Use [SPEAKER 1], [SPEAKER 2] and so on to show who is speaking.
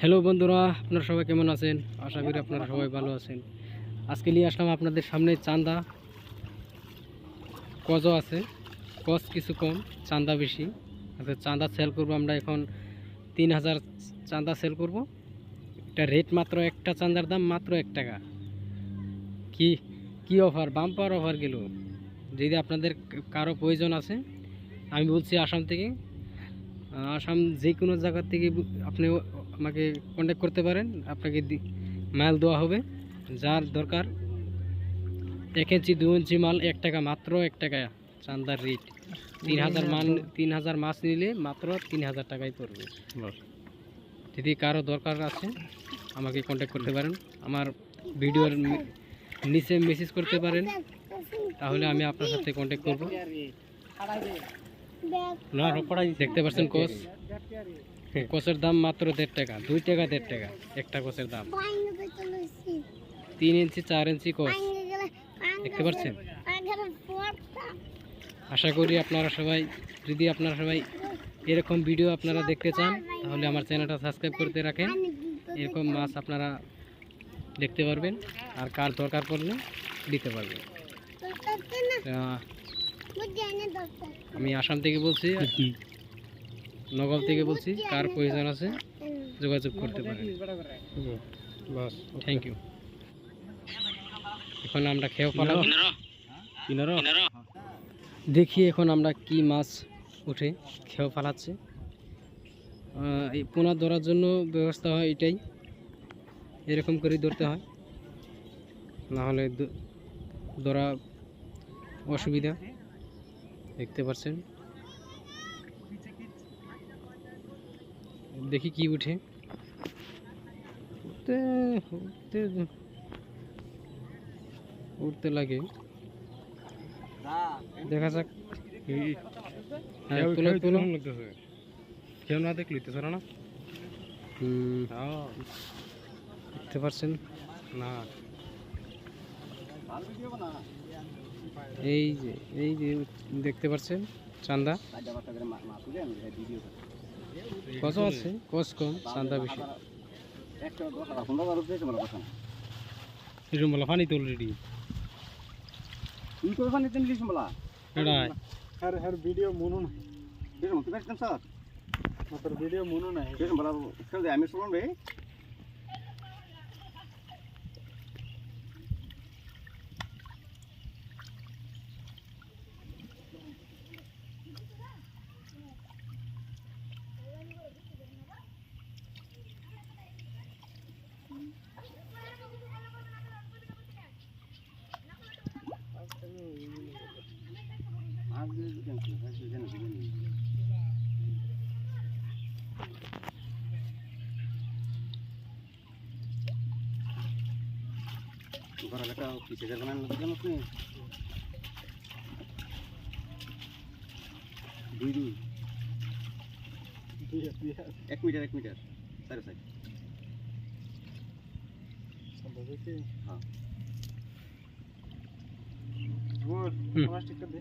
[SPEAKER 1] Hello বন্ধুরা, আপনারা সবাই কেমন আছেন? আশা করি আপনারা সবাই ভালো আছেন। আজকে নিয়ে আসলাম আপনাদের সামনে চান্দা। কজও আছে, কজ কিছু কম, চান্দা বেশি। আচ্ছা, চান্দা সেল করব আমরা এখন 3000 চান্দা সেল করব। এটা রেট মাত্র, একটা চান্দার দাম মাত্র 1 টাকা। কি কি অফার, বাম্পার অফার গেল। যদি আপনাদের কারো প্রয়োজন আছে, আমি বলছি আসাম থেকে, আসাম যে কোনো জায়গা থেকে আপনি আমাকে কন্ট্যাক্ট করতে পারেন। আপনাকে মাল দেওয়া হবে। যার দরকার 1 ইঞ্চি 2 ইঞ্চি মাল 1 টাকা, মাত্র 1 টাকা চান্দার রেট। 3000 মান, 3000 মাছ নিলে মাত্র 3000 টাকাই পড়বে। যদি কারো দরকার আছে আমাকে কন্ট্যাক্ট করতে পারেন। আমার ভিডিওর নিচে মেসেজ করতে পারেন, তাহলে আমি আপনার সাথে কন্ট্যাক্ট করব। দেখতে পাচ্ছেন কোচ, কোচের দাম মাত্র 1.5 টাকা, 2 টাকা 1.5 টাকা একটা কোচের দাম। 3 ইঞ্চি 4 ইঞ্চি কোচ দেখতে পাচ্ছেন। আশা করি আপনারা সবাই, যদি আপনারা সবাই এরকম ভিডিও আপনারা দেখতে চান, তাহলে আমার চ্যানেলটা সাবস্ক্রাইব করতে রাখেন। এরকম মাছ আপনারা দেখতে পারবেন, আর কার দরকার পড়লে দিতে পারবেন। আমি আসাম থেকে বলছি, নগাঁও থেকে বলছি। কার প্রয়োজন আছে যোগাযোগ করতে পারেন। Thank you. এখন আমরা খেয়েও পালাম। দেখি এখন আমরা কি মাছ উঠে, খেয়েও ফালাচ্ছে। এই পোনা ধরার জন্য ব্যবস্থা হয় এটাই, এরকম করে ধরতে হয়, নাহলে ধরা অসুবিধা। দেখতে পাচ্ছেন, দেখি কি উঠে। উঠতে উঠতে লাগে, দেখা যাক।
[SPEAKER 2] কেউ না দেখলি তো না,
[SPEAKER 1] দেখতে পাচ্ছেন
[SPEAKER 2] না
[SPEAKER 1] এই যে, এই যে দেখতে পাচ্ছেন চান্দা কত আছে, কস কম চান্দা বেশি।
[SPEAKER 2] এরকম বলা পানি তো অলরেডি ভিডিও মনো না, ভিডিও মনো না আমি শুনুন রে। এক মিটার 4 সাইড। হ্যাঁ, প্লাস্টিকটা দে।